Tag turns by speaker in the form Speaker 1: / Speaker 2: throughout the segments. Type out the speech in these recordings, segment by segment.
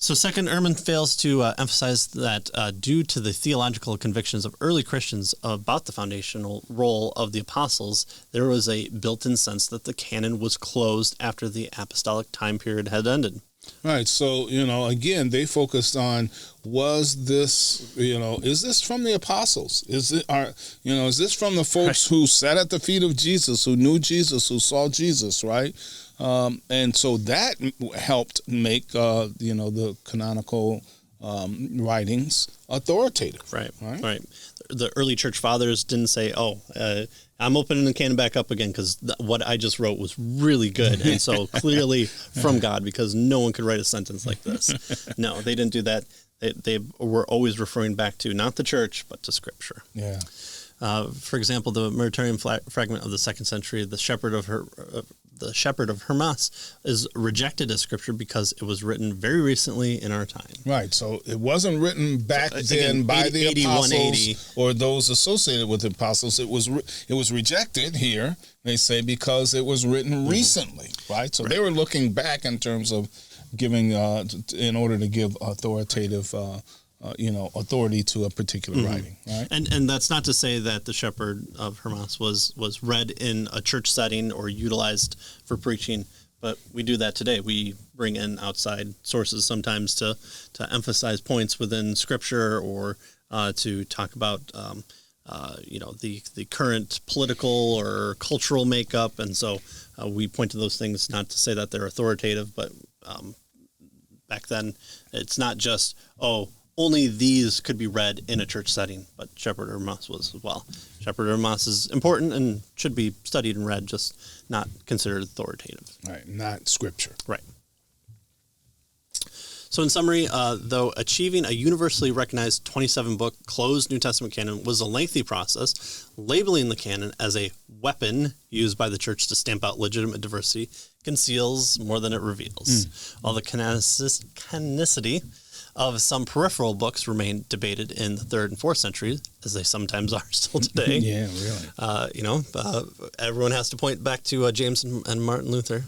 Speaker 1: So second, Ehrman fails to emphasize that due to the theological convictions of early Christians about the foundational role of the apostles, there was a built-in sense that the canon was closed after the apostolic time period had ended.
Speaker 2: Right. So, again, they focused on, was this, is this from the apostles? Is this from the folks who sat at the feet of Jesus, who knew Jesus, who saw Jesus, right? And so that helped make, the canonical writings authoritative.
Speaker 1: Right. The early church fathers didn't say, I'm opening the canon back up again because what I just wrote was really good. And so clearly from God, because no one could write a sentence like this. No, they didn't do that. They were always referring back to not the church, but to Scripture.
Speaker 2: Yeah.
Speaker 1: For example, the Muratorian fragment of the 2nd century, the Shepherd of Hermas, is rejected as Scripture because it was written very recently in our time.
Speaker 2: Right. So it wasn't written back then by the apostles or those associated with the apostles. It was rejected here, they say, because it was written recently. Right. So they were looking back in terms of giving, in order to give authoritative authority to a particular writing, right?
Speaker 1: And that's not to say that the Shepherd of Hermas was read in a church setting or utilized for preaching, but we do that today. We bring in outside sources sometimes to emphasize points within Scripture or to talk about the current political or cultural makeup, and so we point to those things not to say that they're authoritative, but back then it's not just only these could be read in a church setting, but Shepherd of Hermas was as well. Shepherd of Hermas is important and should be studied and read, just not considered authoritative.
Speaker 2: Right, not Scripture.
Speaker 1: Right. So in summary, though achieving a universally recognized 27-book closed New Testament canon was a lengthy process, labeling the canon as a weapon used by the church to stamp out legitimate diversity conceals more than it reveals. While the canonicity of some peripheral books remain debated in the 3rd and 4th centuries, as they sometimes are still today.
Speaker 2: Yeah, really.
Speaker 1: Everyone has to point back to James and Martin Luther.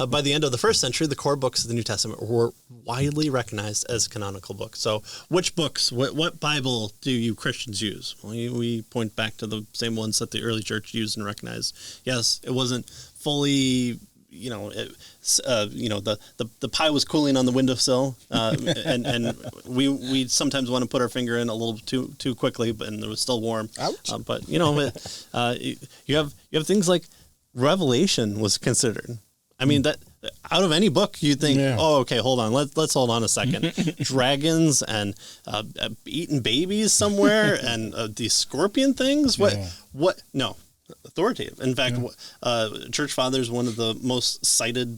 Speaker 1: By the end of the 1st century, the core books of the New Testament were widely recognized as canonical books. So which books, what Bible do you Christians use? Well, we point back to the same ones that the early church used and recognized. Yes, it wasn't fully... the pie was cooling on the windowsill, and we sometimes want to put our finger in a little too quickly, and it was still warm. But you have things like Revelation was considered. I mean, that out of any book you'd think, hold on, let's hold on a second. Dragons and eating babies somewhere, and these scorpion things. What? No. Authoritative. In fact, Church Fathers, one of the most cited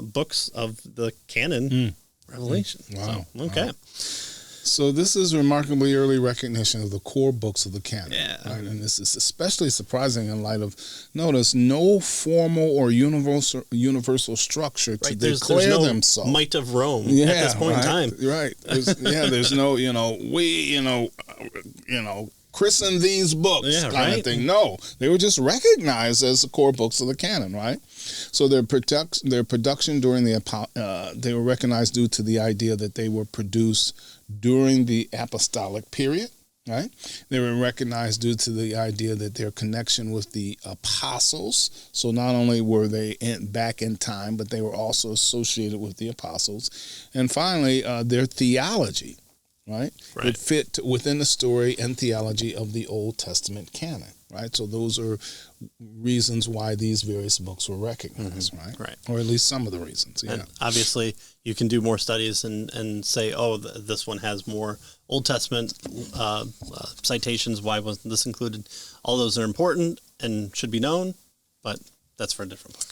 Speaker 1: books of the canon, Revelation.
Speaker 2: Wow.
Speaker 1: So, okay.
Speaker 2: Wow. So this is remarkably early recognition of the core books of the canon.
Speaker 1: Yeah.
Speaker 2: Right? And this is especially surprising in light of, notice, no formal or universal structure to declare
Speaker 1: there's no
Speaker 2: themselves.
Speaker 1: Might of Rome at this point in time.
Speaker 2: Right. There's no, christen these books kind of thing. No, they were just recognized as the core books of the canon, right? So their production during they were recognized due to the idea that they were produced during the apostolic period, right? They were recognized due to the idea that their connection with the apostles. So not only were they back in time, but they were also associated with the apostles. And finally, their theology. Right? It fit within the story and theology of the Old Testament canon, right? So those are reasons why these various books were recognized, right? Or at least some of the reasons,
Speaker 1: And obviously, you can do more studies and say, this one has more Old Testament citations. Why wasn't this included? All those are important and should be known, but that's for a different book.